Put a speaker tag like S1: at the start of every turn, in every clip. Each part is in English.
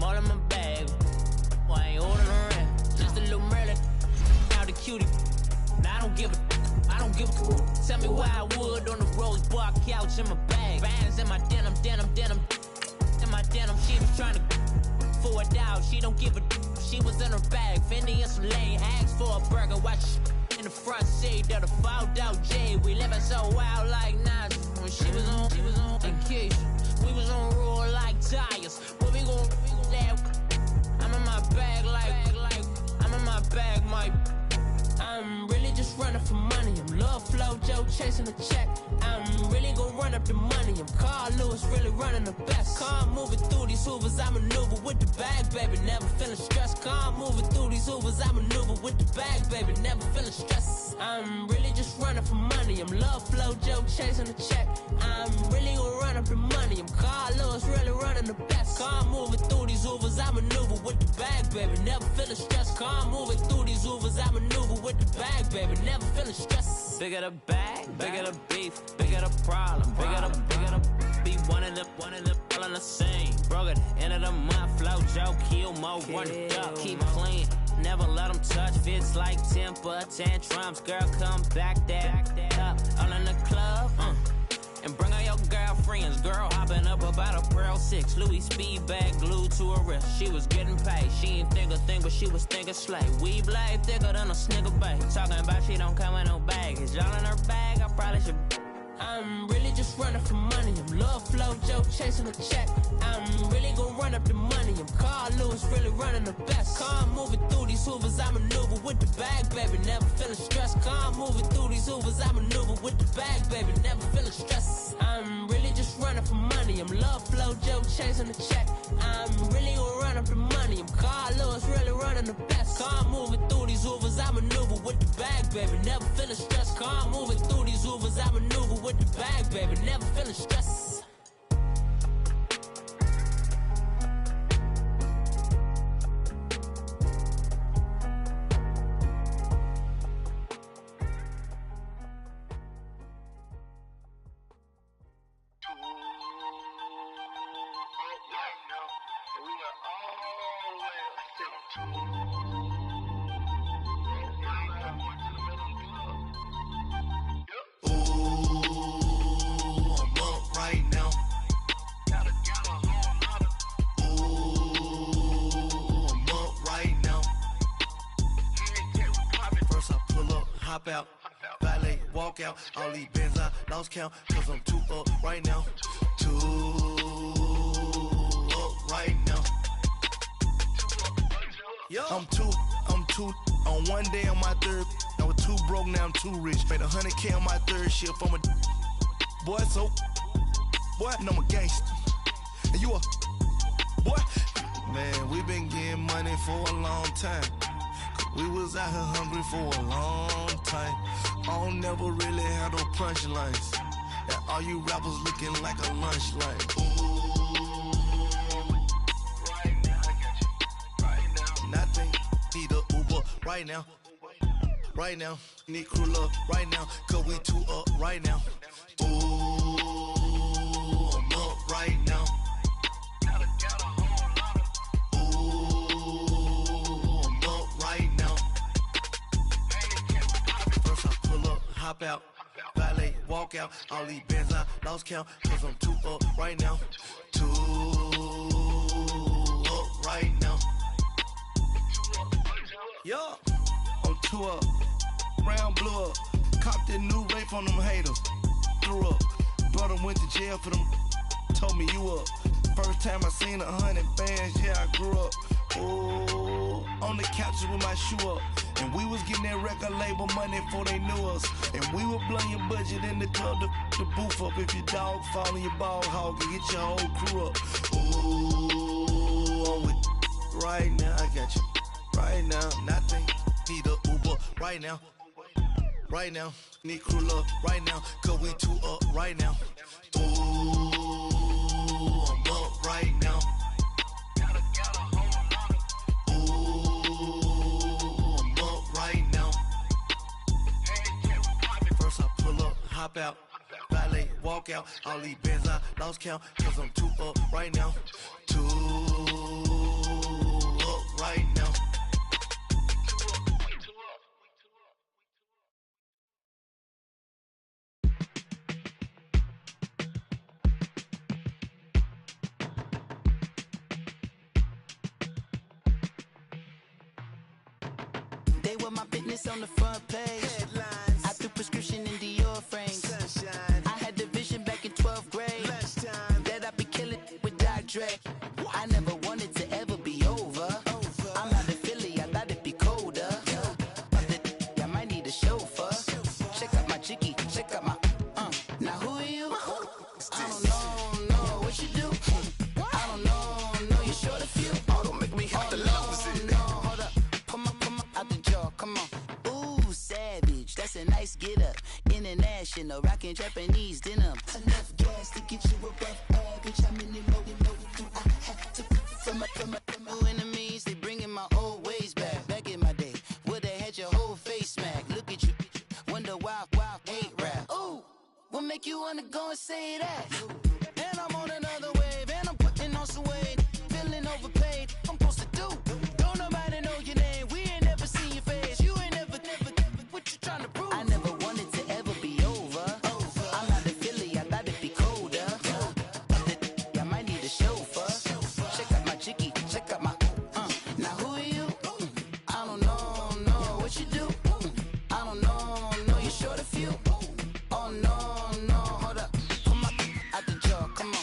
S1: all in my bag. Well, I ain't ordering around. Just a little Merlin, out the cutie. Now I don't give a. Tell me why I would on the rose bar couch in my bag. Bands in my denim. In my denim, she was trying to for it out. She don't give a. She was in her bag. Fendi and some lane hags for a burger. Watch in the front seat of the fouled out J. We living so wild like Nas. When she was on vacation, we was on roll like tires. What we gon' that? I'm in my bag like I'm in my bag, Mike. I'm really just running for money. I'm Love Flow Joe chasing the check. I'm really gon' run up the money. I'm Carl Lewis, really running the best. Car moving through these Hoovers, I maneuver with the bag, baby. Never feeling stressed. Car moving through these Hoovers, I maneuver with the bag, baby. Never feeling stressed. I'm really just running for money. I'm Love Flow Joe chasing the check. I'm really gon' run up the money. I'm Carl Lewis, really running the best. Car moving through these Hoovers, I maneuver with the bag, baby. Never feeling stressed. Car moving through these Hoovers, I maneuver with the bag, baby. Never feeling stressed. Bigger the bag, bigger the beef, bigger the problem, bigger the be one of the all in the same. Broke at the end of the month, Flow Joe, kill more, run it up, keep clean. Never let them touch, fits like temper tantrums. Girl, come back that up, all in the club, and bring all your girlfriends. Girl hopping up about a Pearl 6 Louis speed bag glued to her wrist. She was getting paid, she ain't think a thing, but she was thinking slay. We blade thicker than a Snicker bag. Talking about she don't come with no baggage. Y'all in her bag, I probably should. I'm really just running for money. I'm Love Flow Joe chasing a check. I'm really gon' run up the money. I'm Carl Lewis, really running the best. Car moving through these Hoovers, I maneuver with the bag, baby. Never feeling stressed. Car moving through these Hoovers, I maneuver with the bag, baby. Never feeling stressed. I'm really just running for money. I'm Love Flow Joe chasing a check. I'm really gon' run up the money. I'm Carl Lewis, really running the best. Car moving through these Hoovers, I maneuver with the bag, baby. Never feeling stressed. Car moving through these Hoovers, I maneuver with the bag, baby. Never feeling stressed.
S2: Out, valet, walk out, all these bands I lost count, cause I'm too up right now, too up right now. Yo. I'm two, on one day on my third, I was too broke, now I'm too rich, made 100K on my third shift, I'm a boy, so, boy, and I'm a gangster, and you a, boy, man, we been getting money for a long time. We was out here hungry for a long time. I don't never really have no punchlines. And all you rappers looking like a lunch line. Ooh, right now, I got you. Right now. Nothing, need a Uber right now. Right now, need crew love right now. Cause we too up right now. Ooh, I'm up right now. Hop out, valet, walk out, all these bands I lost count, cause I'm too up right now, too up right now. Yo, I'm too up, round blew up, copped that new rape on them haters, threw up, brother went to jail for them, told me you up, first time I seen 100 bands, yeah I grew up, ooh, on the couches with my shoe up. And we was getting that record label money before they knew us. And we were blowing your budget in the club to the booth up. If your dog fall in your ball hog and get your whole crew up. Ooh, I'm with right now, I got you. Right now, nothing, need a Uber right now. Right now, need crew love right now. Cause we too up right now. Ooh, I'm up right now. Hop out, valet, walk out, all these bands I lost count, cause I'm too up right now, too
S3: They were my business on the front page. Headlines. I threw prescription in Dior frames. Sunshine. I had the vision back in 12th grade. Lunchtime. That I'd be killing with Dr. Dre. I never wanted to ever be over. I'm out of Philly, I thought it'd be colder. I might need a chauffeur. Check out my jiggy, check out my Now who are you? I don't know what you do. I don't know you short a few.
S2: Oh, don't make me have to lose it.
S3: No, hold up, pull my out the jaw, come on. Ooh, savage, that's a nice get up. International, rockin' Japanese denim. Enough gas to get you above average. How many more do I have to from my enemies? They bringing my old ways back. Back in my day, would've had your whole face smacked. Look at you, wonder why hate rap. Ooh, what make you wanna go and say that? And I'm on another wave, and I'm putting on some weight. Feeling overpaid, I'm supposed to do. Don't nobody know your name, we ain't never seen your face. You ain't never, what you trying to prove? I never wanted to ever be over. I'm out of Philly, I thought it'd be colder. I might need a chauffeur. Check out my jiggy, check out my Now who are you? I don't know what you do. I don't know you short a few. Oh no, hold up, pull my out the jaw, come on.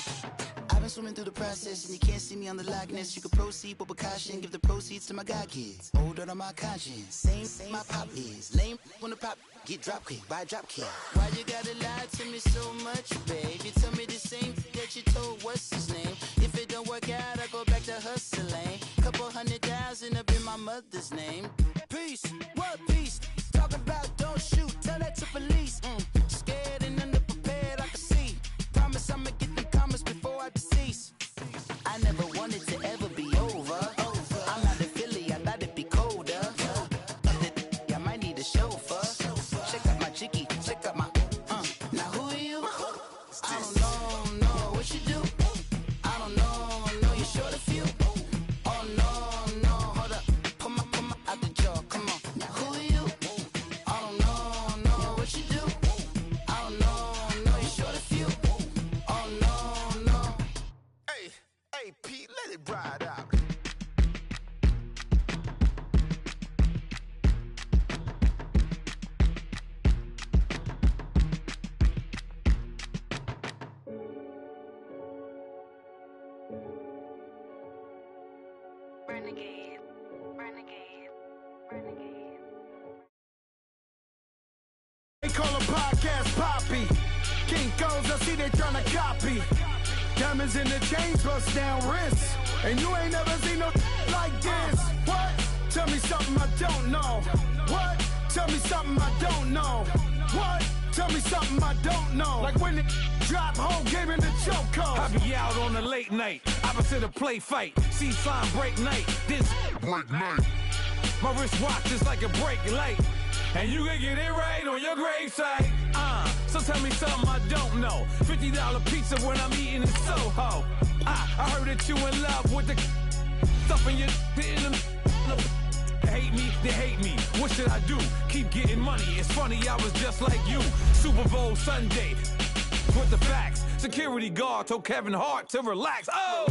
S3: I've been swimming through the process and you can't see me on the Loch Ness. You can proceed with precaution, give the proceeds to my god kids. Older on my conscience, same my pop is. Lame when the pop get drop kick by drop kick. Why you gotta lie to me so much, babe? You tell me the same that you told what's his name. If it don't work out, I go back to hustling. Couple 100,000 up in my mother's name. Peace, what peace? Talk about don't shoot, tell that to police. Scared and underprepared, I can see. Promise I'ma get them comments before I decease. I never wanted to ever be over. I'm out of Philly, I thought it'd be colder. I might need a chauffeur. Check out my jiggy, check out my Now who are you? I don't know what you do. I don't know you short a few. Oh no, hold up, pull my out the jaw, come on. Now who are you? I don't know what you do. I don't know you short a few. Oh no.
S2: Hey, Pete, let it ride out.
S4: Renegade.
S5: They call a podcast Poppy. Kinkos, I see they tryna copy. Diamonds in the chains, bust down wrists. And you ain't never seen no like this. What? Tell me something I don't know. What? Tell me something I don't know. What? Tell me something I don't know. Like when it drop home, gave in the chokehold.
S6: I be out on a late night, opposite a play fight. See sign break night, this break night. My wristwatch is like a break light. And you can get it right on your gravesite. So tell me something I don't know. $50 pizza when I'm eating in Soho. I heard that you in love with the stuff in your hate me, they hate me. What should I do? Keep getting money. It's funny, I was just like you. Super Bowl Sunday with the facts. Security guard told Kevin Hart to relax. Oh!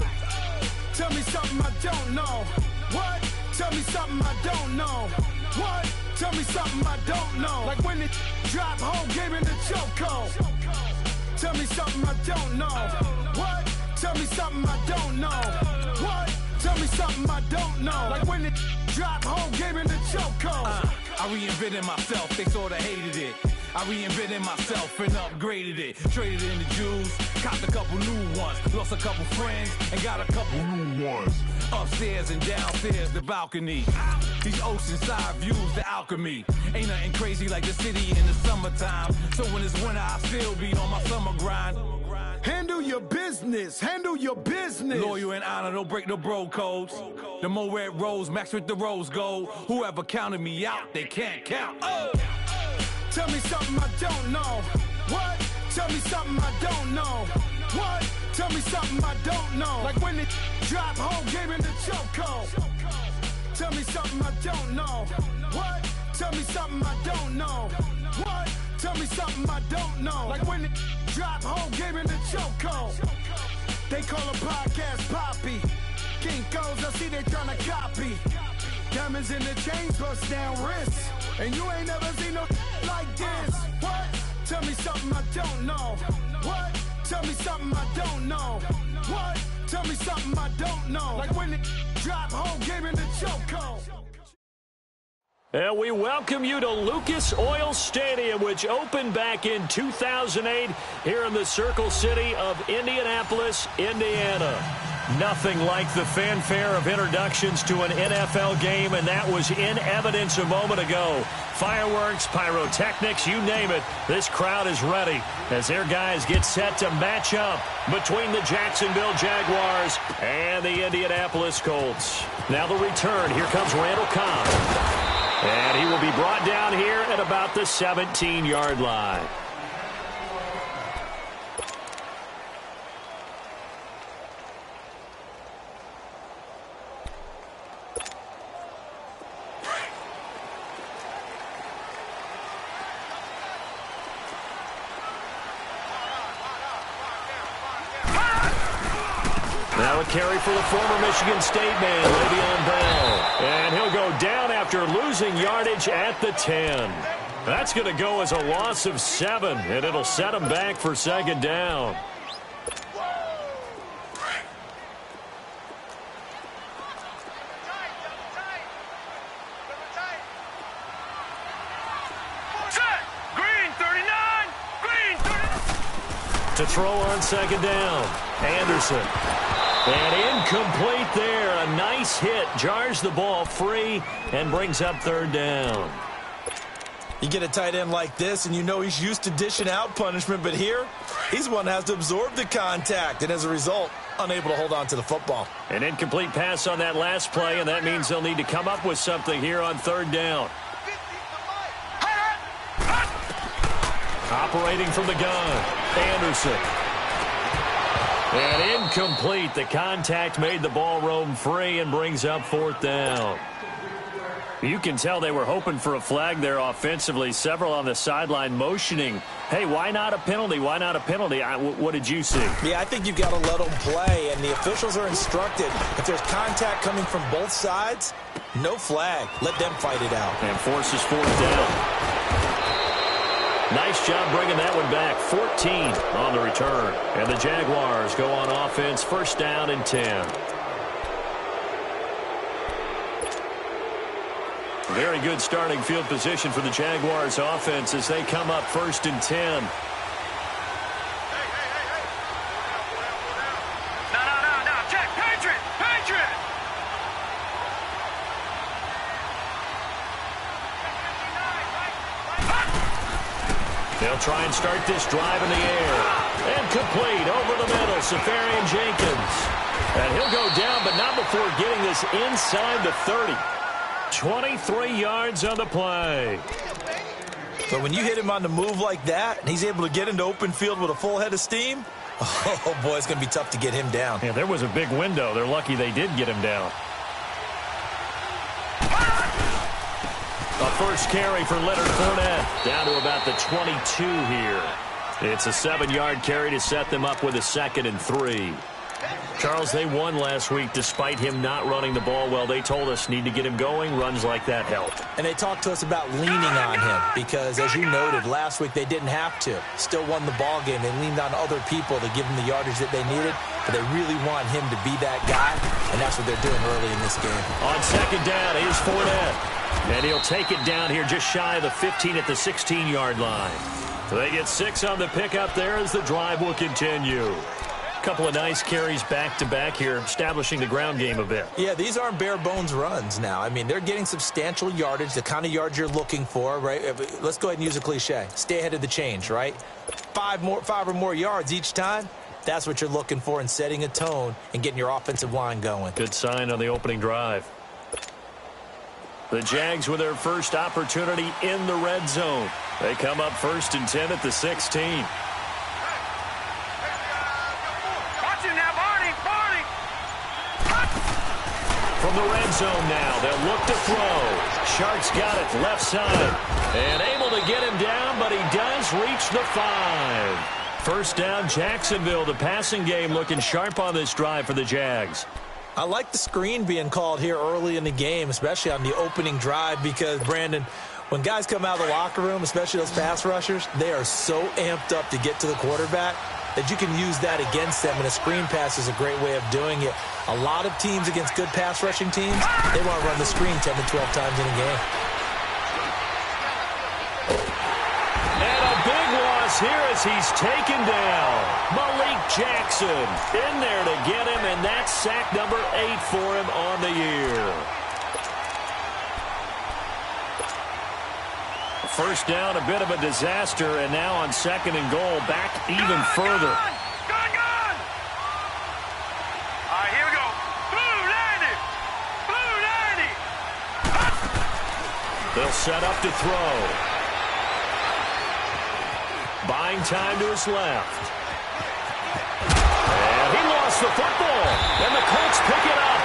S5: Tell me something I don't know. What? Tell me something I don't know. What? Tell me something I don't know. Like when it drop home, gave in the chokehold. Tell me something I don't know. What? Tell me something I don't know. What? Tell me something I don't know. Like when it drop home, gave in the chokehold.
S6: I reinvented myself, they sorta hated it. I reinvented myself and upgraded it. Traded in the Jews, copped a couple new ones. Lost a couple friends and got a couple new ones. Upstairs and downstairs, the balcony. These oceanside views, the alchemy. Ain't nothing crazy like the city in the summertime. So when it's winter, I still be on my summer grind.
S5: Handle your business, handle your business.
S6: Loyal and honor, don't break the bro codes. The more red rose, max with the rose gold. Whoever counted me out, they can't count. Oh!
S5: Tell me something I don't know. What? Tell me something I don't know. What? Tell me something I don't know. Like when it drop home, gave in the chokehold. Tell me something I don't know. What? Tell me something I don't know. What? Tell me something I don't know. Like when it drop home, gave in the chokehold. They call a podcast Poppy. Kinkos, I see they tryna copy. Diamonds in the chains, bust down wrists. And you ain't never seen no like this. What? Tell me something I don't know. What? Tell me something I don't know. What? Tell me something I don't know. Like when it drop whole game in the chokehold.
S4: And we welcome you to Lucas Oil Stadium, which opened back in 2008 here in the Circle City of Indianapolis, Indiana. Nothing like the fanfare of introductions to an NFL game, and that was in evidence a moment ago. Fireworks, pyrotechnics, you name it. This crowd is ready as their guys get set to match up between the Jacksonville Jaguars and the Indianapolis Colts. Now the return. Here comes Randall Cobb. And he will be brought down here at about the 17-yard line. Now a carry for the former Michigan State man, Le'Veon Bell. And he'll go down after losing yardage at the 10. That's going to go as a loss of 7, and it'll set him back for second down. To throw on second down, Anderson. And incomplete there. A nice hit. Jars the ball free and brings up third down.
S7: You get a tight end like this, and you know he's used to dishing out punishment, but here, he's one that has to absorb the contact, and as a result, unable to hold on to the football.
S4: An incomplete pass on that last play, and that means they'll need to come up with something here on third down. Operating from the gun, Anderson. And incomplete. The contact made the ball roam free and brings up fourth down. You can tell they were hoping for a flag there offensively. Several on the sideline motioning, hey, why not a penalty? Why not a penalty? What did you see?
S7: Yeah, I think you've got to let them play, and the officials are instructed. If there's contact coming from both sides, no flag. Let them fight it out.
S4: And forces fourth down. Nice job bringing that one back. 14 on the return. And the Jaguars go on offense, first down and 10. Very good starting field position for the Jaguars offense as they come up first and 10. They'll try and start this drive in the air. And complete over the middle, Safarian Jenkins. And he'll go down, but not before getting this inside the 30. 23 yards on the play.
S7: But when you hit him on the move like that, and he's able to get into open field with a full head of steam, oh, boy, it's going to be tough to get him down.
S4: Yeah, there was a big window. They're lucky they did get him down. A first carry for Leonard Fournette, down to about the 22 here. It's a 7-yard carry to set them up with a second and 3. Charles, they won last week despite him not running the ball well. They told us need to get him going. Runs like that help.
S7: And they talked to us about leaning on him because, as you noted, last week they didn't have to. Still won the ball game. They leaned on other people to give them the yardage that they needed, but they really want him to be that guy, and that's what they're doing early in this game.
S4: On second down, here's Fournette. And he'll take it down here just shy of the 15 at the 16-yard line. They get 6 on the pickup there as the drive will continue. A couple of nice carries back-to-back here, establishing the ground game a bit.
S7: Yeah, these aren't bare-bones runs now. I mean, they're getting substantial yardage, the kind of yards you're looking for, right? Let's go ahead and use a cliche. Stay ahead of the change, right? 5 or more yards each time. That's what you're looking for in setting a tone and getting your offensive line going.
S4: Good sign on the opening drive. The Jags with their first opportunity in the red zone. They come up first and 10 at the 16. From the red zone now, they'll look to throw. Sharks got it left side. And able to get him down, but he does reach the 5. First down, Jacksonville. The passing game looking sharp on this drive for the Jags.
S7: I like the screen being called here early in the game, especially on the opening drive, because, Brandon, when guys come out of the locker room, especially those pass rushers, they are so amped up to get to the quarterback that you can use that against them, and a screen pass is a great way of doing it. A lot of teams against good pass rushing teams, they want to run the screen 10 to 12 times in a game.
S4: And a big loss here as he's taken down. Malik Jackson in there to get him, and that's sack number 8 for him on the year. First down, a bit of a disaster, and now on 2nd and goal, back even further.
S5: Gone! All right, here we go. Blue 90!
S4: They'll set up to throw. Buying time to his left. And he lost the football, and the Colts pick it up.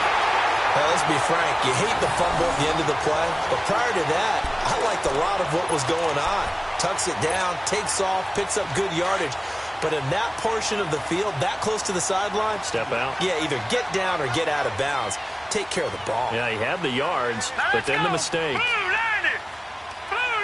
S7: Well, let's be frank, you hate the fumble at the end of the play, but prior to that, I liked a lot of what was going on. Tucks it down, takes off, picks up good yardage. But in that portion of the field, that close to the sideline,
S4: step out.
S7: Yeah, either get down or get out of bounds. Take care of the ball.
S4: Yeah, he had the yards, but then the mistake.
S5: Blue 90! Blue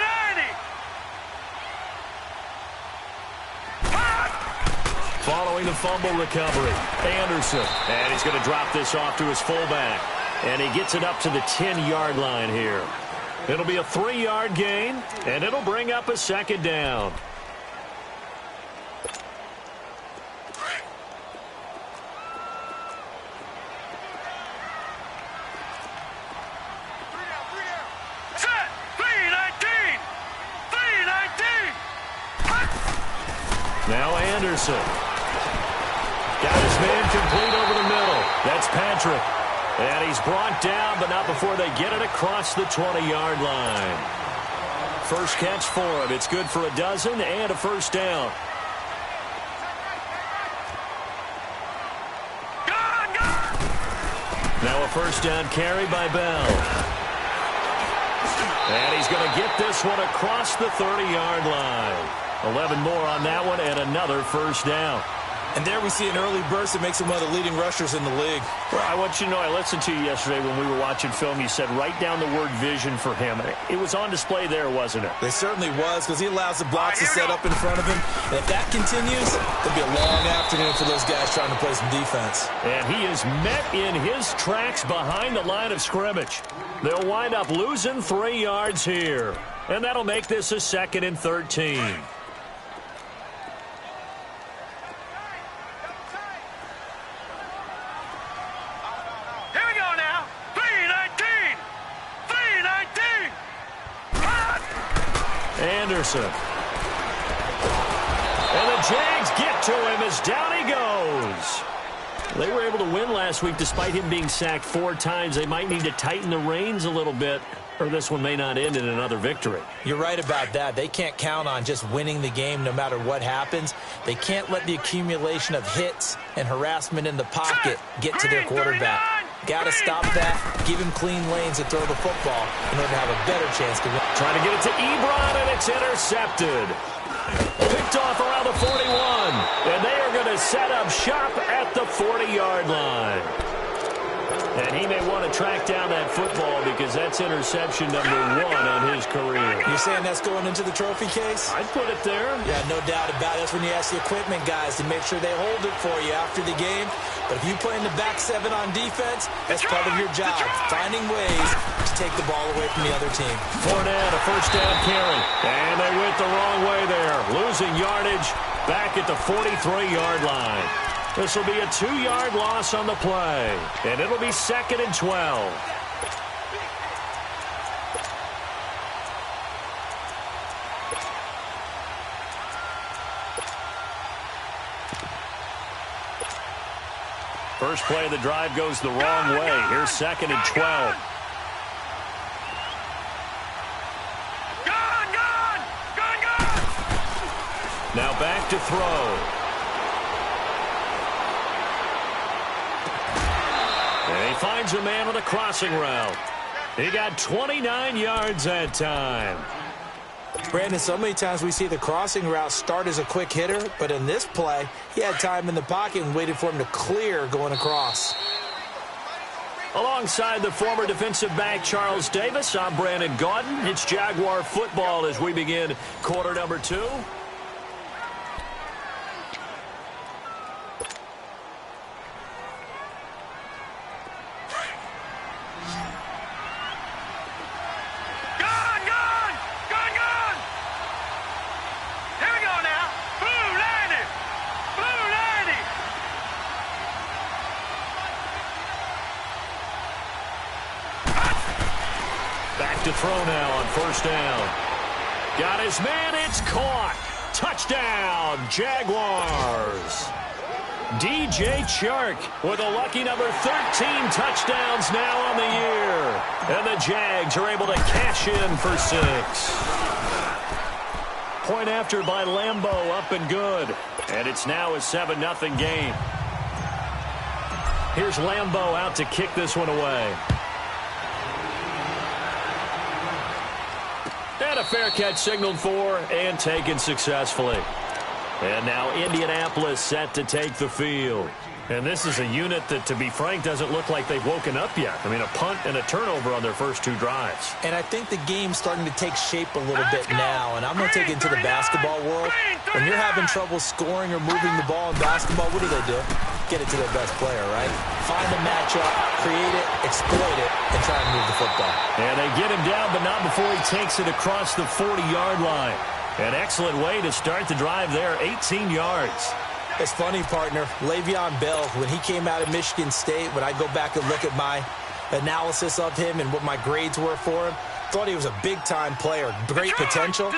S5: 90!
S4: Following the fumble recovery, Anderson. And he's going to drop this off to his fullback. And he gets it up to the 10-yard line here. It'll be a 3-yard gain, and it'll bring up a 2nd down.
S5: Set! 319! 319!
S4: Now Anderson. Got his man complete over the middle. That's Patrick. And he's brought down, but not before they get it across the 20-yard line. First catch for him. It's good for a dozen and a first down. Now a first down carry by Bell. And he's going to get this one across the 30-yard line. 11 more on that one and another first down.
S7: And there we see an early burst that makes him one of the leading rushers in the league.
S4: Well, I want you to know, I listened to you yesterday when we were watching film. You said write down the word vision for him. It was on display there, wasn't it?
S7: It certainly was, because he allows the blocks to set up in front of him. And if that continues, it'll be a long afternoon for those guys trying to play some defense.
S4: And he is met in his tracks behind the line of scrimmage. They'll wind up losing 3 yards here. And that'll make this a 2nd and 13. Anderson. And the Jags get to him as down he goes. They were able to win last week despite him being sacked 4 times. They might need to tighten the reins a little bit, or this one may not end in another victory.
S7: You're right about that. They can't count on just winning the game no matter what happens. They can't let the accumulation of hits and harassment in the pocket get to their quarterback. Got to stop that, give him clean lanes to throw the football in order to have a better chance to win.
S4: Trying to get it to Ebron, and it's intercepted. Picked off around the 41, and they are going to set up shop at the 40-yard line. And he may want to track down that football because that's interception number 1 on his career.
S7: You're saying that's going into the trophy case?
S4: I'd put it there.
S7: Yeah, no doubt about it. That's when you ask the equipment guys to make sure they hold it for you after the game. But if you play in the back 7 on defense, that's part of your job, finding ways to take the ball away from the other team.
S4: Fournette, a first down carry. And they went the wrong way there, losing yardage back at the 43-yard line. This will be a 2-yard loss on the play, and it'll be 2nd and 12. First play of the drive goes the wrong way. Here's 2nd and 12. Now back to throw. And he finds a man on a crossing route. He got 29 yards that time.
S7: Brandon, so many times we see the crossing route start as a quick hitter, but in this play, he had time in the pocket and waited for him to clear going across.
S4: Alongside the former defensive back Charles Davis, I'm Brandon Gaudin. It's Jaguar football as we begin quarter number 2. To throw now on first down. Got his man, it's caught. Touchdown, Jaguars. DJ Chark with a lucky number 13 touchdowns now on the year. And the Jags are able to cash in for 6. Point after by Lambo, up and good. And it's now a 7-0 game. Here's Lambo out to kick this one away. And a fair catch signaled for and taken successfully. And now Indianapolis set to take the field. And this is a unit that, to be frank, doesn't look like they've woken up yet. I mean, a punt and a turnover on their first 2 drives.
S7: And I think the game's starting to take shape a little bit now. And I'm going to take it into the basketball world. When you're having trouble scoring or moving the ball in basketball, what do? Get it to their best player, right? Find the matchup, create it, exploit it, and try and move the football.
S4: And they get him down, but not before he takes it across the 40-yard line. An excellent way to start the drive there, 18 yards.
S7: It's funny, partner. Le'Veon Bell, when he came out of Michigan State, when I go back and look at my analysis of him and what my grades were for him, thought he was a big-time player, great potential,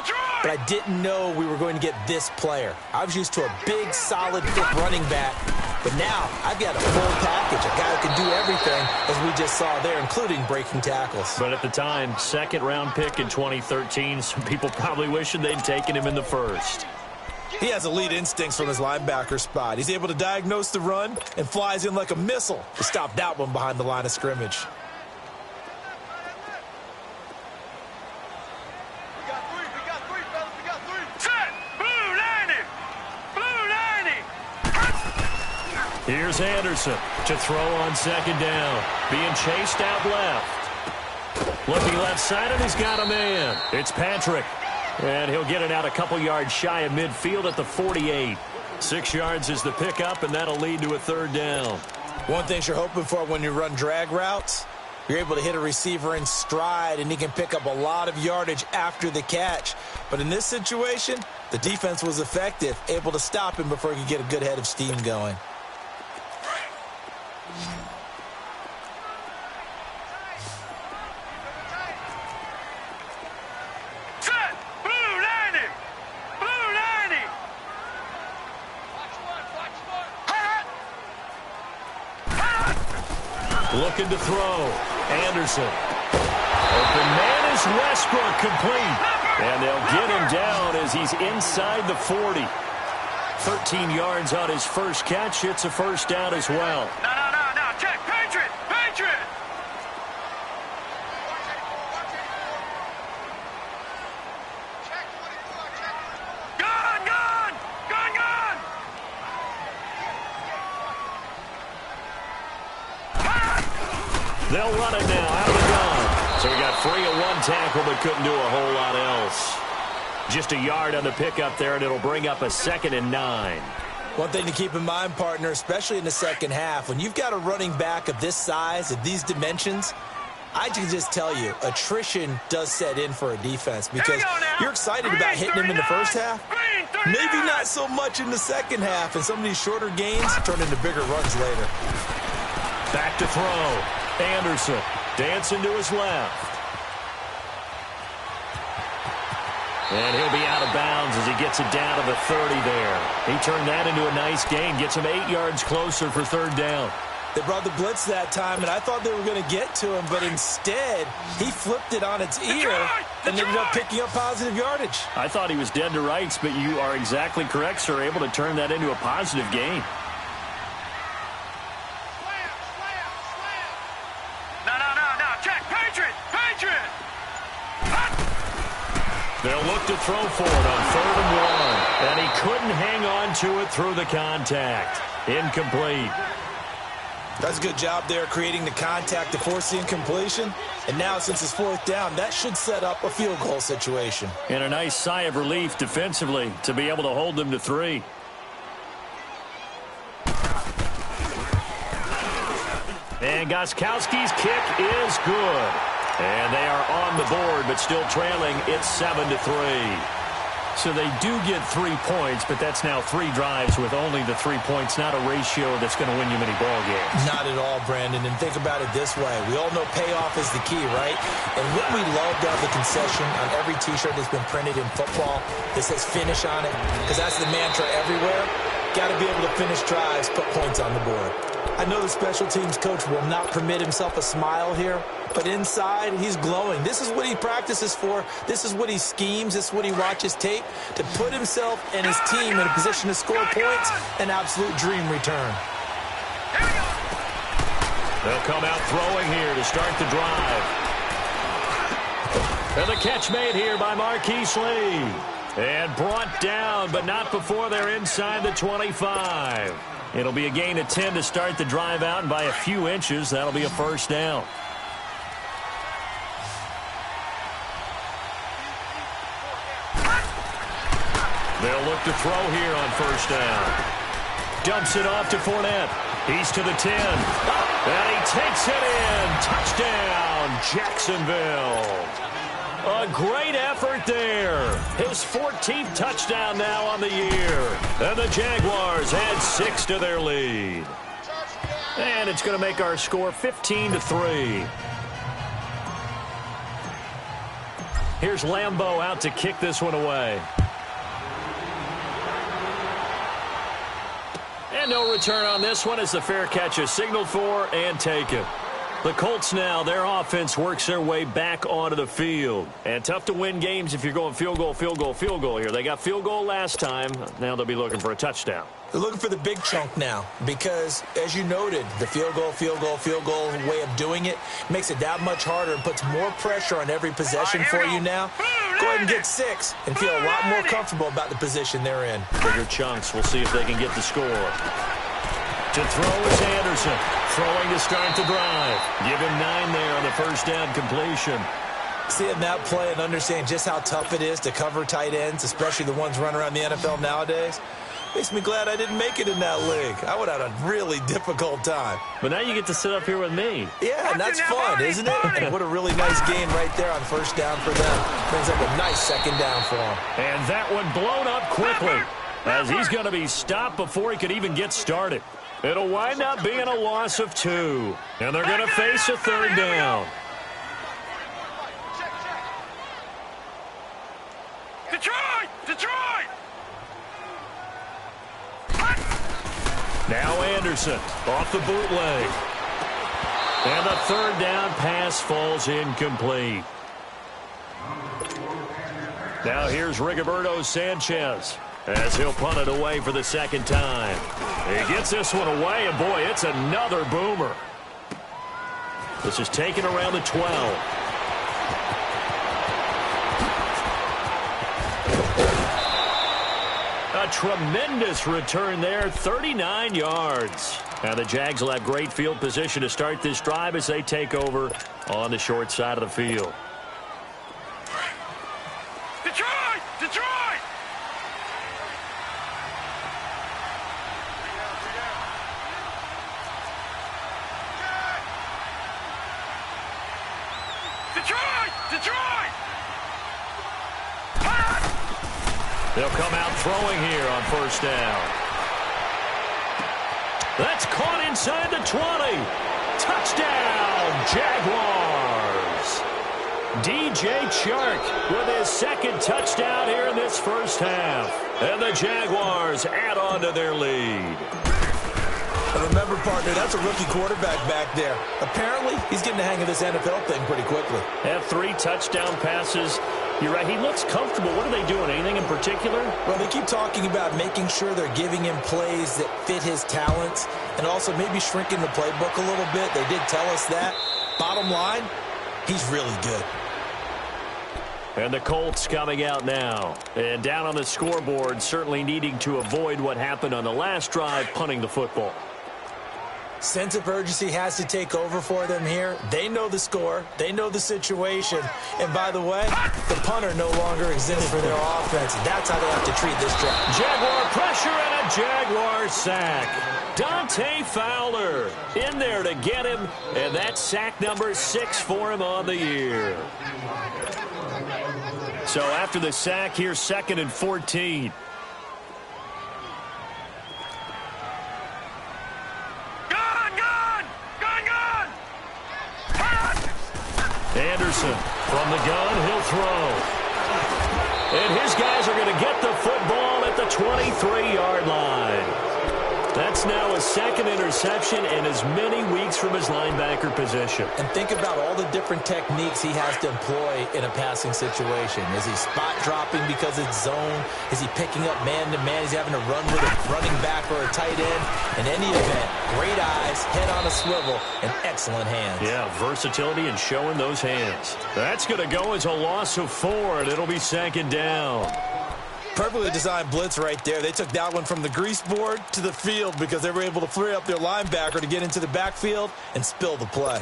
S7: but I didn't know we were going to get this player. I was used to a big, solid, thick running back, but now I've got a full package, a guy who can do everything, as we just saw there, including breaking tackles.
S4: But at the time, second-round pick in 2013, some people probably wishing they'd taken him in the first.
S7: He has elite instincts from his linebacker spot. He's able to diagnose the run and flies in like a missile to stop that one behind the line of scrimmage.
S4: Here's Anderson to throw on second down. Being chased out left. Looking left side, and he's got a man. It's Patrick. And he'll get it out a couple yards shy of midfield at the 48. 6 yards is the pickup, and that'll lead to a third down.
S7: One thing you're hoping for when you run drag routes, you're able to hit a receiver in stride, and he can pick up a lot of yardage after the catch. But in this situation, the defense was effective, able to stop him before he could get a good head of steam going.
S4: Looking to throw. Anderson. Open man is Westbrook, complete. And they'll get him down as he's inside the 40. 13 yards on his first catch. It's a first down as well.
S6: No. Check. Patriot. Gun.
S4: They'll run it now out of the gun. So he got free of one tackle but couldn't do a whole lot else. Just a yard on the pickup there, and it'll bring up a 2nd and 9.
S7: One thing to keep in mind, partner, especially in the second half, when you've got a running back of this size, of these dimensions, I can just tell you, attrition does set in for a defense because you're excited about hitting him in the first half. Maybe not so much in the second half, and some of these shorter gains turn into bigger runs later.
S4: Back to throw. Anderson dancing to his left. And he'll be out of bounds as he gets it down to the 30 there. He turned that into a nice gain, gets him 8 yards closer for third down.
S7: They brought the blitz that time, and I thought they were going to get to him, but instead, he flipped it on its ear and ended up picking up positive yardage.
S4: I thought he was dead to rights, but you are exactly correct, sir, able to turn that into a positive gain.
S6: No. Check. Patriot.
S4: They'll look to throw for it on 3rd and 1, and he couldn't hang on to it through the contact. Incomplete.
S7: That's a good job there creating the contact to force the incompletion. And now, since it's fourth down, that should set up a field goal situation.
S4: And a nice sigh of relief defensively to be able to hold them to 3. And Gostkowski's kick is good. And they are on the board, but still trailing. It's 7-3. So they do get 3 points, but that's now 3 drives with only the 3 points, not a ratio that's going to win you many ball games.
S7: Not at all, Brandon. And think about it this way. We all know payoff is the key, right? And wouldn't we love to have the concession on every T-shirt that's been printed in football that says finish on it? Because that's the mantra everywhere. Got to be able to finish drives, put points on the board. I know the special teams coach will not permit himself a smile here, but inside, he's glowing. This is what he practices for. This is what he schemes. This is what he watches tape to put himself and his team in a position to score points. An absolute dream return.
S4: They'll come out throwing here to start the drive. And the catch made here by Marquise Lee. And brought down, but not before they're inside the 25. It'll be a gain of 10 to start the drive out, and by a few inches, that'll be a first down. They'll look to throw here on first down. Dumps it off to Fournette. He's to the 10. And he takes it in. Touchdown, Jacksonville. A great effort there. His 14th touchdown now on the year. And the Jaguars add 6 to their lead. And it's going to make our score 15-3. Here's Lambeau out to kick this one away. And no return on this one as the fair catch is signaled for and taken. The Colts now, their offense works their way back onto the field. And tough to win games if you're going field goal, field goal, field goal here. They got field goal last time. Now they'll be looking for a touchdown.
S7: They're looking for the big chunk now because, as you noted, the field goal way of doing it makes it that much harder and puts more pressure on every possession for you now. Go ahead and get 6 and feel a lot more comfortable about the position they're in.
S4: Bigger chunks. We'll see if they can get the score. To throw is Anderson. Throwing to start the drive. Give him 9 there on the first down completion.
S7: Seeing that play and understanding just how tough it is to cover tight ends, especially the ones running around the NFL nowadays, makes me glad I didn't make it in that league. I would have had a really difficult time.
S4: But now you get to sit up here with me.
S7: Yeah, and that's fun, isn't it? And what a really nice gain right there on first down for them. Brings up a nice second down for them.
S4: And that one blown up quickly as he's going to be stopped before he could even get started. It'll wind up being a loss of 2. And they're going to face a third down.
S5: Detroit!
S4: Now Anderson off the bootleg. And the third down pass falls incomplete. Now here's Rigoberto Sanchez as he'll punt it away for the second time. He gets this one away, and boy, it's another boomer. This is taken around the 12. A tremendous return there, 39 yards. Now the Jags will have great field position to start this drive as they take over on the short side of the field.
S5: Detroit!
S4: They'll come out throwing here on first down. That's caught inside the 20. Touchdown, Jaguars. DJ Chark with his second touchdown here in this first half. And the Jaguars add on to their lead.
S7: And remember, partner, that's a rookie quarterback back there. Apparently, he's getting the hang of this NFL thing pretty quickly.
S4: Have 3 touchdown passes. You're right, he looks comfortable. What are they doing? Anything in particular?
S7: Well, they keep talking about making sure they're giving him plays that fit his talents and also maybe shrinking the playbook a little bit. They did tell us that. Bottom line, he's really good.
S4: And the Colts coming out now. And down on the scoreboard, certainly needing to avoid what happened on the last drive, punting the football.
S7: Sense of urgency has to take over for them here. They know the score. They know the situation. And by the way, the punter no longer exists for their offense. That's how they have to treat this drive.
S4: Jaguar pressure and a Jaguar sack. Dante Fowler in there to get him, and that's sack number 6 for him on the year. So after the sack, here's 2nd and 14. Anderson from the gun, he'll throw. And his guys are going to get the football at the 23-yard line. That's now a 2nd interception and as many weeks from his linebacker position.
S7: And think about all the different techniques he has to employ in a passing situation. Is he spot dropping because it's zone? Is he picking up man-to-man? Is he having to run with a running back or a tight end? In any event, great eyes, head on a swivel, and excellent hands.
S4: Yeah, versatility and showing those hands. That's going to go as a loss of 4, and it'll be 2nd down.
S7: Perfectly designed blitz right there. They took that one from the grease board to the field because they were able to free up their linebacker to get into the backfield and spill the play.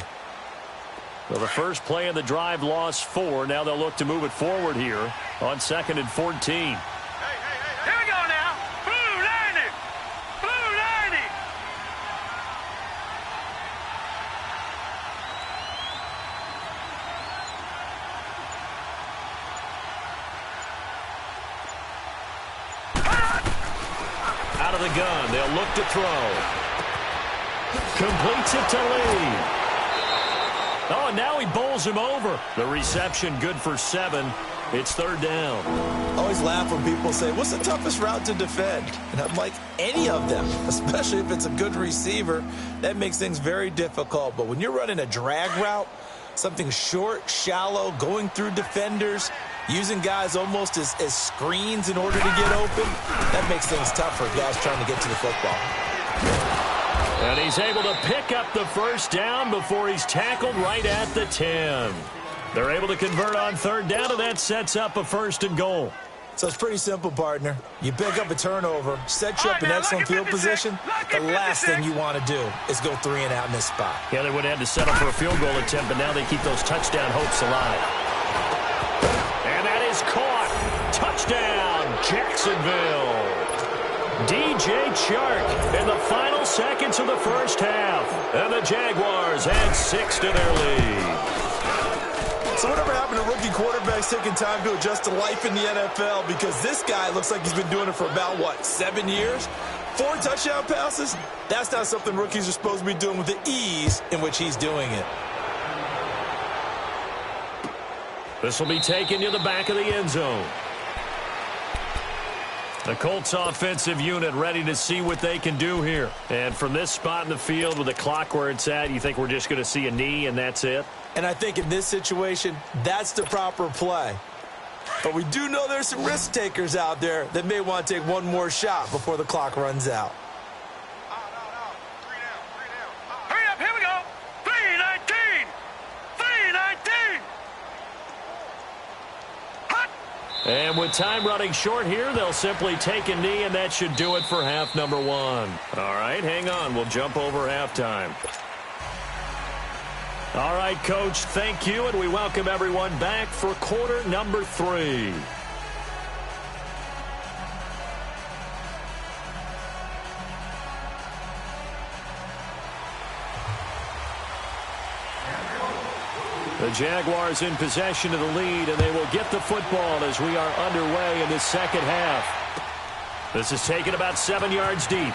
S4: Well, the first play of the drive lost 4. Now they'll look to move it forward here on 2nd and 14.
S8: Here we go now. Blue lining. Blue lining.
S4: Out of the gun, they'll look to throw. Completes it to Lee. Oh, and now he bowls him over. The reception good for 7. It's 3rd down.
S7: Always laugh when people say, what's the toughest route to defend? And I'm like, any of them, especially if it's a good receiver. That makes things very difficult. But when you're running a drag route, something short, shallow, going through defenders, using guys almost as screens in order to get open, that makes things tough for guys trying to get to the football.
S4: And he's able to pick up the first down before he's tackled right at the 10. They're able to convert on 3rd down, and that sets up a 1st and goal.
S7: So it's pretty simple, partner. You pick up a turnover, set you up in excellent field position. The last thing you want to do is go 3 and out in this spot.
S4: Yeah, they would have had to settle for a field goal attempt, but now they keep those touchdown hopes alive. And that is caught. Touchdown, Jacksonville. DJ Chark in the final seconds of the first half. And the Jaguars add 6 to their lead.
S7: So whatever happened to rookie quarterbacks taking time to adjust to life in the NFL? Because this guy looks like he's been doing it for about, 7 years? 4 touchdown passes? That's not something rookies are supposed to be doing with the ease in which he's doing it.
S4: This will be taken to the back of the end zone. The Colts offensive unit ready to see what they can do here. And from this spot in the field with the clock where it's at, you think we're just going to see a knee and that's it?
S7: And I think in this situation, that's the proper play. But we do know there's some risk takers out there that may want to take one more shot before the clock runs out.
S8: Hurry up, here we go. 3:19. 3:19. Hot.
S4: And with time running short here, they'll simply take a knee, and that should do it for half number 1. All right, hang on. We'll jump over halftime. All right, Coach, thank you, and we welcome everyone back for quarter number 3. The Jaguars in possession of the lead, and they will get the football as we are underway in the second half. This is taken about 7 yards deep.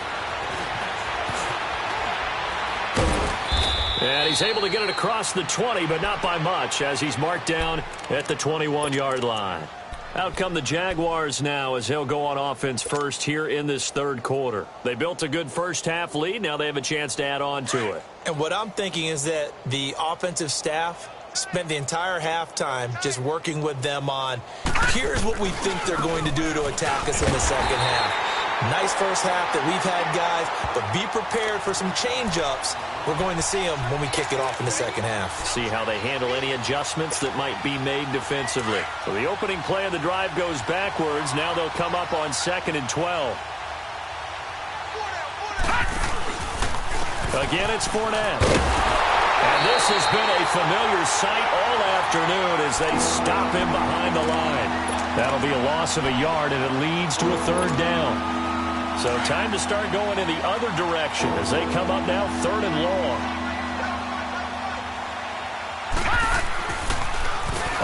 S4: And he's able to get it across the 20, but not by much, as he's marked down at the 21-yard line. Out come the Jaguars now as he'll go on offense first here in this third quarter. They built a good first-half lead. Now they have a chance to add on to it.
S7: And what I'm thinking is that the offensive staff spent the entire halftime just working with them on, here's what we think they're going to do to attack us in the second half. Nice first half that we've had, guys, but be prepared for some change-ups. We're going to see them when we kick it off in the second half.
S4: See how they handle any adjustments that might be made defensively. So the opening play of the drive goes backwards. Now they'll come up on 2nd and 12. Again, it's Fournette. And this has been a familiar sight all afternoon as they stop him behind the line. That'll be a loss of a yard, and it leads to a third down. So time to start going in the other direction as they come up now third and long.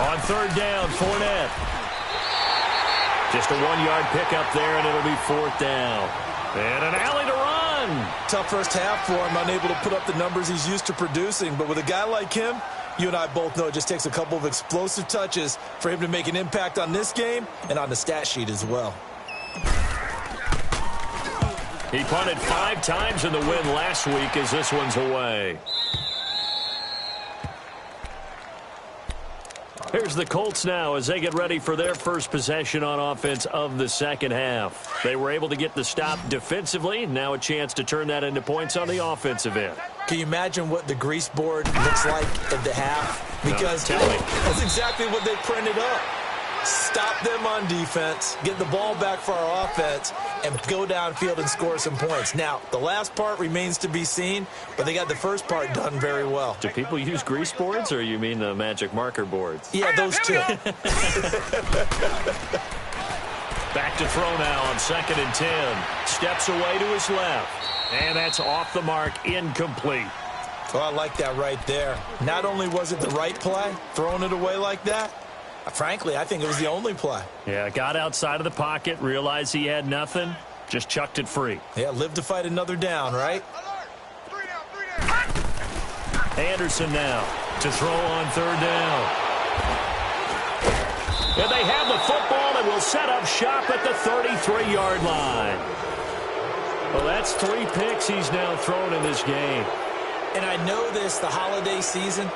S4: On third down, Fournette. Just a 1-yard pickup there, and it'll be fourth down. And an alley to run.
S7: Tough first half for him, unable to put up the numbers he's used to producing. But with a guy like him, you and I both know it just takes a couple of explosive touches for him to make an impact on this game and on the stat sheet as well.
S4: He punted 5 times in the win last week as this one's away. Here's the Colts now as they get ready for their first possession on offense of the second half. They were able to get the stop defensively. Now a chance to turn that into points on the offensive end.
S7: Can you imagine what the grease board looks like at the half? Because that's exactly what they printed up. Stop them on defense, get the ball back for our offense, and go downfield and score some points. Now, the last part remains to be seen, but they got the first part done very well.
S4: Do people use grease boards, or you mean the magic marker boards?
S7: Yeah, those two.
S4: Back to throw now on 2nd and 10. Steps away to his left. And that's off the mark, incomplete.
S7: Oh, I like that right there. Not only was it the right play, throwing it away like that, frankly, I think it was the only play.
S4: Yeah, got outside of the pocket, realized he had nothing, just chucked it free.
S7: Yeah, live to fight another down, right?
S4: Anderson now to throw on third down. And they have the football and will set up shop at the 33-yard line. Well, that's 3 picks he's now thrown in this game.
S7: And I know this, the holiday season,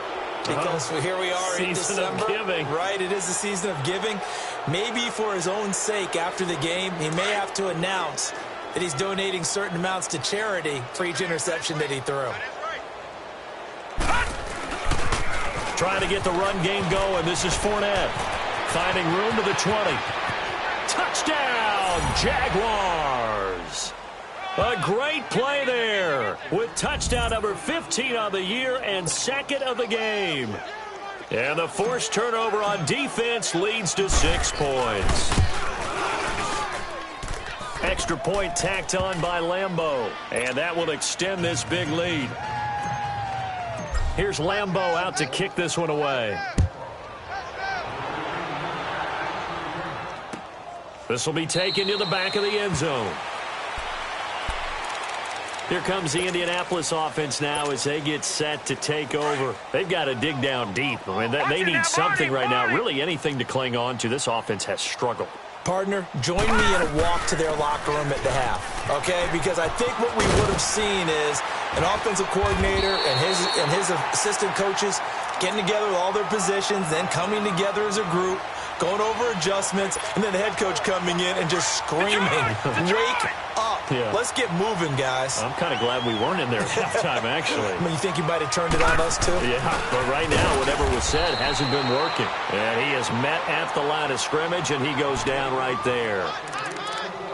S7: because here we are in December,
S4: of giving.
S7: Right? It is the season of giving. Maybe for his own sake after the game, he may have to announce that he's donating certain amounts to charity for each interception that he threw.
S4: Trying to get the run game going. This is Fournette. Finding room to the 20. Touchdown, Jaguars. A great play there with touchdown number 15 on the year and 2nd of the game. And the forced turnover on defense leads to 6 points. Extra point tacked on by Lambeau, and that will extend this big lead. Here's Lambeau out to kick this one away. This will be taken to the back of the end zone. Here comes the Indianapolis offense now as they get set to take over. They've got to dig down deep. I mean, they need something right now, really anything to cling on to. This offense has struggled.
S7: Partner, join me in a walk to their locker room at the half, okay? Because I think what we would have seen is an offensive coordinator and his assistant coaches getting together with all their positions, then coming together as a group, going over adjustments, and then the head coach coming in and just screaming, wake up.
S4: Yeah.
S7: Let's get moving, guys.
S4: I'm kind of glad we weren't in there at halftime, actually.
S7: I mean, you think you might have turned it on us, too?
S4: Yeah, but right now, whatever was said hasn't been working. And he is met at the line of scrimmage, and he goes down right there.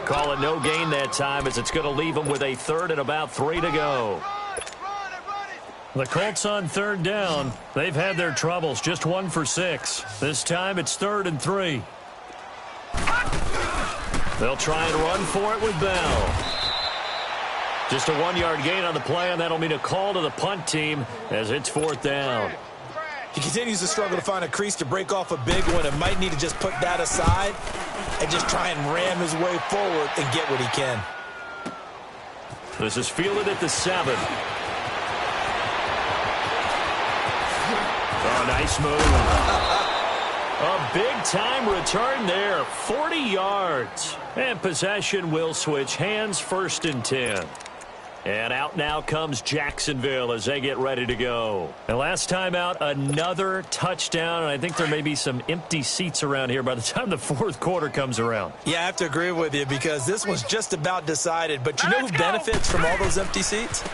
S4: Call it no gain that time as it's going to leave him with a third and about 3 to go. The Colts on third down. They've had their troubles, just 1 for 6. This time it's 3rd and 3. They'll try and run for it with Bell. Just a 1-yard gain on the play, and that'll mean a call to the punt team as it's 4th down.
S7: He continues to struggle to find a crease to break off a big one and might need to just put that aside and just try and ram his way forward and get what he can.
S4: This is fielded at the 7. Oh, nice move. A big-time return there, 40 yards. And possession will switch hands, 1st and 10. And out now comes Jacksonville as they get ready to go. And last time out, another touchdown. And I think there may be some empty seats around here by the time the 4th quarter comes around.
S7: Yeah, I have to agree with you because this one's just about decided. But you know who benefits from all those empty seats?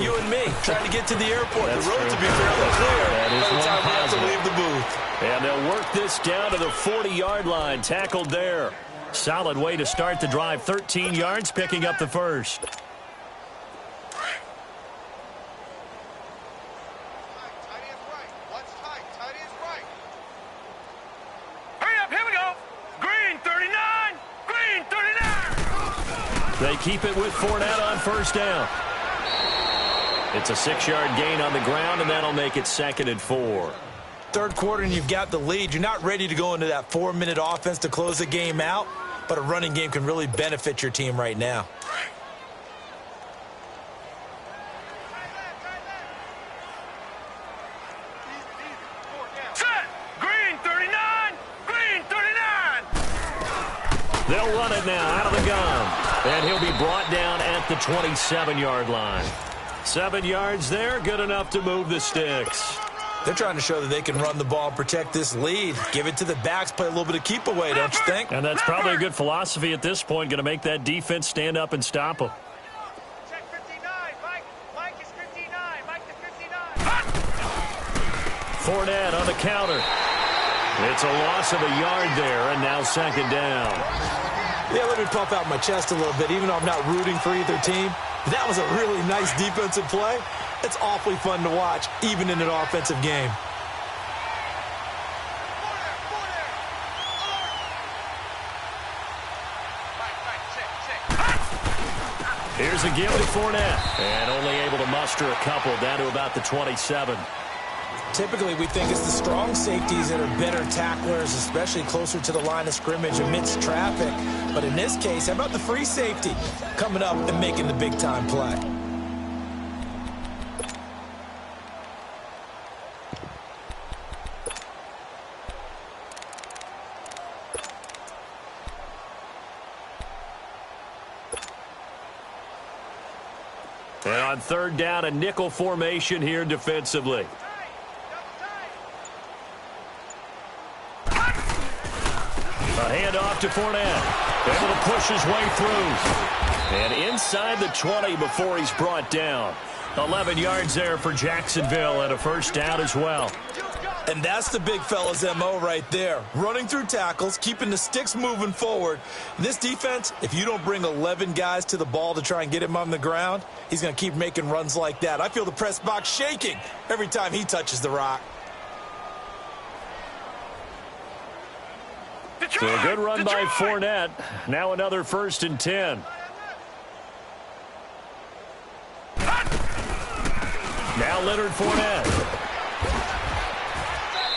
S7: You and me, trying to get to the airport.
S4: That's
S7: the roads
S4: true.
S7: will be fairly clear
S4: That is
S7: by the time we have to
S4: positive.
S7: leave the booth.
S4: And they'll work this down to the 40-yard line. Tackled there. Solid way to start the drive. 13 yards, picking up the first. They keep it with Fournette on first down. It's a 6-yard gain on the ground, and that'll make it 2nd and 4.
S7: Third quarter, and you've got the lead. You're not ready to go into that 4-minute offense to close the game out, but a running game can really benefit your team right now.
S4: They'll run it now out of the gun. And he'll be brought down at the 27-yard line. 7 yards there, good enough to move the sticks.
S7: They're trying to show that they can run the ball and protect this lead. Give it to the backs, play a little bit of keep away, don't you think?
S4: And that's probably a good philosophy at this point, going to make that defense stand up and stop them.
S8: Check 59. Mike is 59. Mike is 59.
S4: Fournette on the counter. It's a loss of a yard there, and now 2nd down.
S7: Yeah, let me puff out my chest a little bit, even though I'm not rooting for either team. That was a really nice defensive play. It's awfully fun to watch, even in an offensive game.
S4: Here's a give to Fournette, and only able to muster a couple down to about the 27.
S7: Typically, we think it's the strong safeties that are better tacklers, especially closer to the line of scrimmage amidst traffic. But in this case, how about the free safety coming up and making the big-time play?
S4: And on 3rd down, a nickel formation here defensively. A handoff to Fournette. Able to push his way through. And inside the 20 before he's brought down. 11 yards there for Jacksonville and a first down as well.
S7: And that's the big fella's MO right there. Running through tackles, keeping the sticks moving forward. This defense, if you don't bring 11 guys to the ball to try and get him on the ground, he's going to keep making runs like that. I feel the press box shaking every time he touches the rock.
S4: So a good run by Fournette. Now another 1st and 10. Now Leonard Fournette.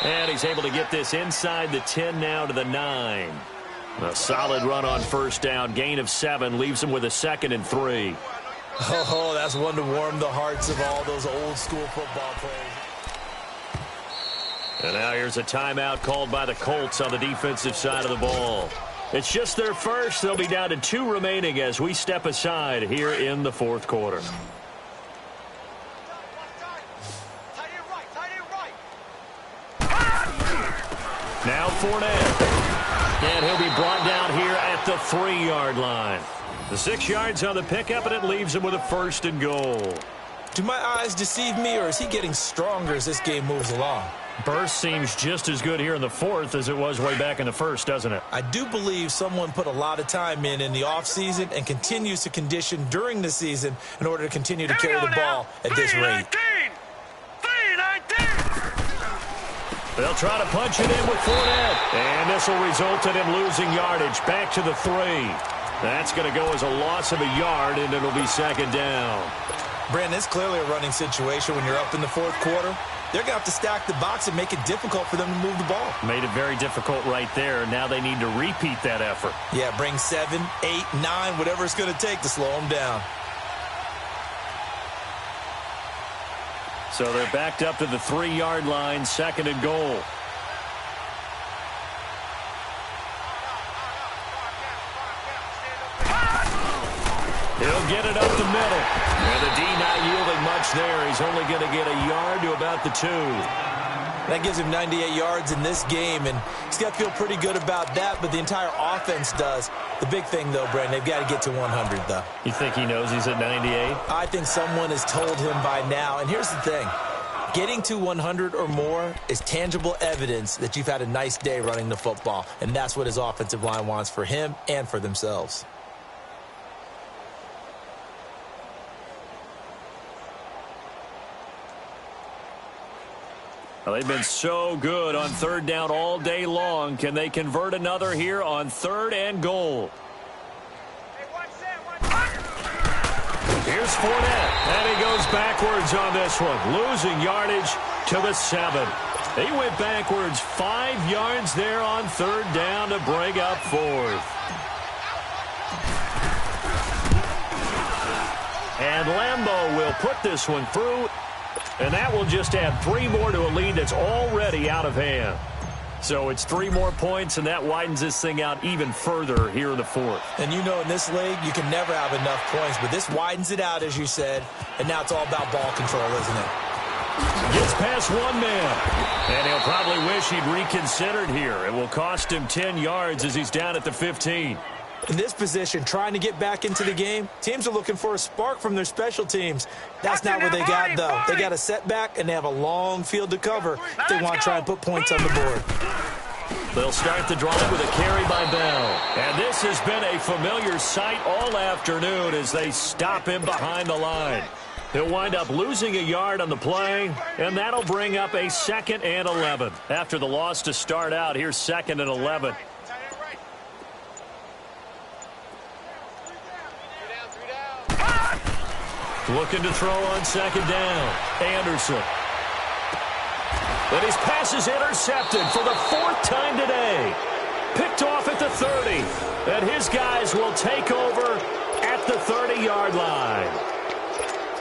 S4: And he's able to get this inside the 10 now to the 9. A solid run on first down. Gain of 7 leaves him with a 2nd and 3.
S7: Oh, that's one to warm the hearts of all those old school football players.
S4: And now here's a timeout called by the Colts on the defensive side of the ball. It's just their first. They'll be down to 2 remaining as we step aside here in the 4th quarter. Now Fournette. And he'll be brought down here at the 3-yard line. The 6 yards on the pickup, and it leaves him with a 1st and goal.
S7: Do my eyes deceive me, or is he getting stronger as this game moves along?
S4: Burst seems just as good here in the 4th as it was way back in the 1st, doesn't it?
S7: I do believe someone put a lot of time in the offseason and continues to condition during the season in order to continue to carry the ball at this rate.
S8: 319.
S4: They'll try to punch it in with Fournette. And this will result in him losing yardage back to the 3. That's going to go as a loss of a yard, and it'll be 2nd down.
S7: Brandon, it's clearly a running situation when you're up in the 4th quarter. They're going to have to stack the box and make it difficult for them to move the ball.
S4: Made it very difficult right there. Now they need to repeat that effort.
S7: Yeah, bring 7, 8, 9, whatever it's going to take to slow them down.
S4: So they're backed up to the 3-yard line, 2nd and goal. He'll get it up the middle. And the D not yielding much there. He's only going to get a yard to about the 2.
S7: That gives him 98 yards in this game, and he's got to feel pretty good about that, but the entire offense does. The big thing, though, Brandon, they've got to get to 100, though.
S4: You think he knows he's at 98?
S7: I think someone has told him by now, and here's the thing. Getting to 100 or more is tangible evidence that you've had a nice day running the football, and that's what his offensive line wants for him and for themselves.
S4: Well, they've been so good on 3rd down all day long. Can they convert another here on 3rd and goal?
S8: Hey, watch that.
S4: Here's Fournette, and he goes backwards on this one, losing yardage to the 7. He went backwards 5 yards there on 3rd down to bring up 4th. And Lambeau will put this one through, and that will just add 3 more to a lead that's already out of hand. So it's 3 more points, and that widens this thing out even further here in the 4th.
S7: And you know in this league, you can never have enough points, but this widens it out, as you said, and now it's all about ball control, isn't it?
S4: Gets past 1 man, and he'll probably wish he'd reconsidered here. It will cost him 10 yards as he's down at the 15.
S7: In this position, trying to get back into the game, teams are looking for a spark from their special teams. That's not what they got, though. They got a setback, and they have a long field to cover if they want to try and put points on the board.
S4: They'll start the drive with a carry by Bell. And this has been a familiar sight all afternoon as they stop him behind the line. He'll wind up losing a yard on the play, and that'll bring up a 2nd and 11. After the loss to start out, here's 2nd and 11. Looking to throw on 2nd down. Anderson. But his pass is intercepted for the 4th time today. Picked off at the 30. And his guys will take over at the 30-yard line.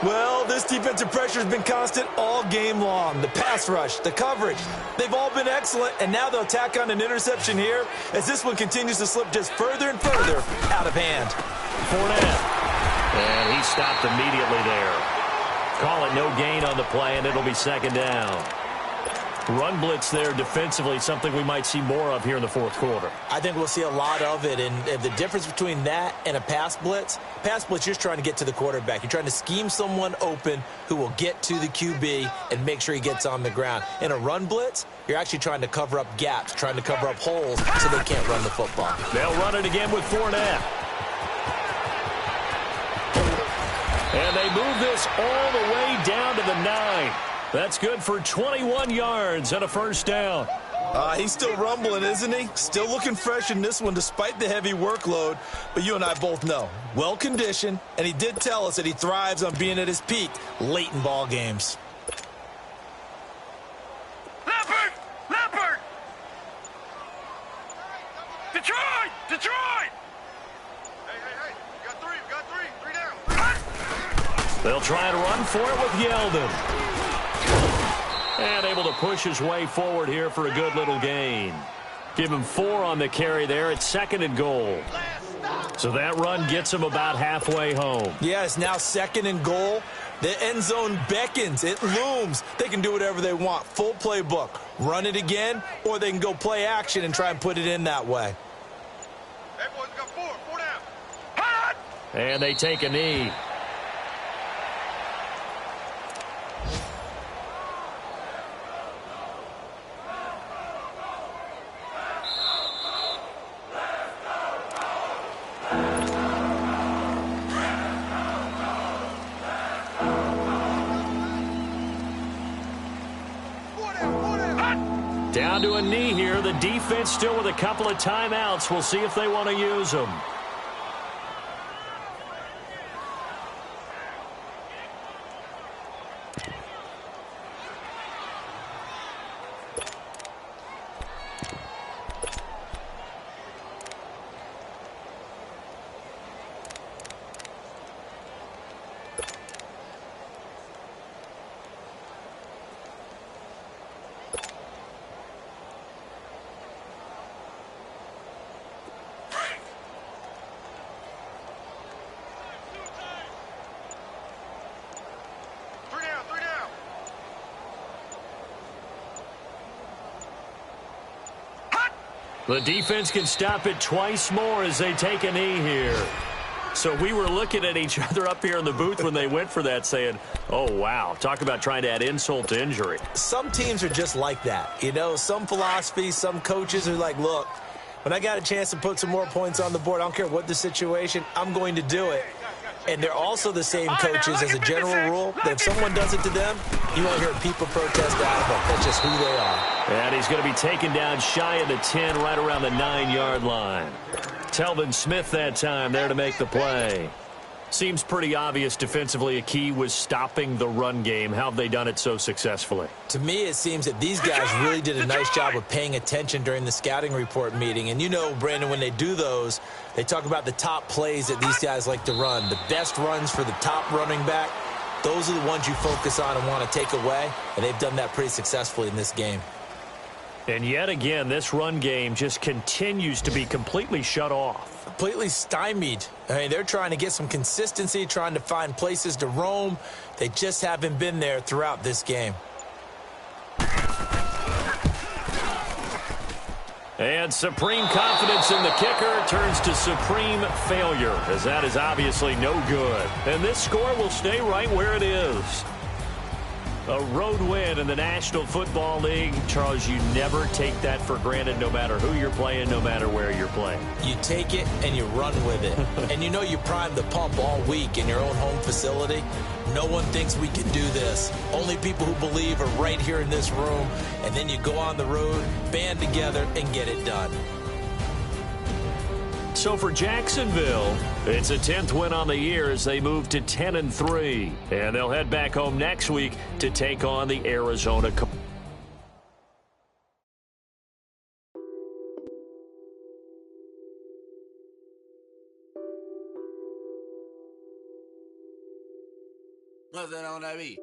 S7: Well, this defensive pressure has been constant all game long. The pass rush, the coverage, they've all been excellent, and now they'll tack on an interception here as this one continues to slip just further and further out of hand.
S4: Fournette. And he stopped immediately there. Call it no gain on the play, and it'll be 2nd down. Run blitz there defensively, something we might see more of here in the 4th quarter.
S7: I think we'll see a lot of it, and the difference between that and a pass blitz, you're just trying to get to the quarterback. You're trying to scheme someone open who will get to the QB and make sure he gets on the ground. In a run blitz, you're actually trying to cover up gaps, trying to cover up holes so they can't run the football.
S4: They'll run it again with Fournette. And they move this all the way down to the 9. That's good for 21 yards and a 1st down.
S7: He's still rumbling, isn't he? Still looking fresh in this one despite the heavy workload. But you and I both know, well-conditioned, and he did tell us that he thrives on being at his peak late in ball games.
S8: Leopard! Leopard! Detroit! Detroit! Hey. We got 3 down.
S4: They'll try to run for it with Yeldon. And able to push his way forward here for a good little gain. Give him 4 on the carry there at 2nd and goal. So that run gets him about halfway home.
S7: Yeah, it's now 2nd and goal. The end zone beckons. It looms. They can do whatever they want. Full playbook. Run it again, or they can go play action and try and put it in that way.
S8: Hey, boys, we got 4 down. Hot!
S4: And they take a knee. Down to a knee here. The defense still with a couple of timeouts. We'll see if they want to use them. The defense can stop it twice more as they take a knee here. So we were looking at each other up here in the booth when they went for that saying, oh, wow, talk about trying to add insult to injury.
S7: Some teams are just like that. You know, some philosophies, some coaches are like, look, when I got a chance to put some more points on the board, I don't care what the situation, I'm going to do it. And they're also the same coaches as a general rule that if someone does it to them, you won't hear people protest out of them. That's just who they are.
S4: And he's going to be taken down shy of the 10 right around the 9-yard line. Telvin Smith that time there to make the play. Seems pretty obvious defensively a key was stopping the run game. How have they done it so successfully?
S7: To me, it seems that these guys really did a nice job of paying attention during the scouting report meeting. And you know, Brandon, when they do those, they talk about the top plays that these guys like to run. The best runs for the top running back, those are the ones you focus on and want to take away. And they've done that pretty successfully in this game.
S4: And yet again, this run game just continues to be completely shut off.
S7: Completely stymied. I mean, they're trying to get some consistency, trying to find places to roam. They just haven't been there throughout this game.
S4: And supreme confidence in the kicker turns to supreme failure, as that is obviously no good. And this score will stay right where it is. A road win in the National Football League. Charles, you never take that for granted no matter who you're playing, no matter where you're playing.
S7: You take it and you run with it. And you know you primed the pump all week in your own home facility. No one thinks we can do this. Only people who believe are right here in this room. And then you go on the road, band together, and get it done.
S4: So for Jacksonville, it's a 10th win on the year as they move to 10-3. And they'll head back home next week to take on the Arizona Cardinals.
S9: What's that on that beat?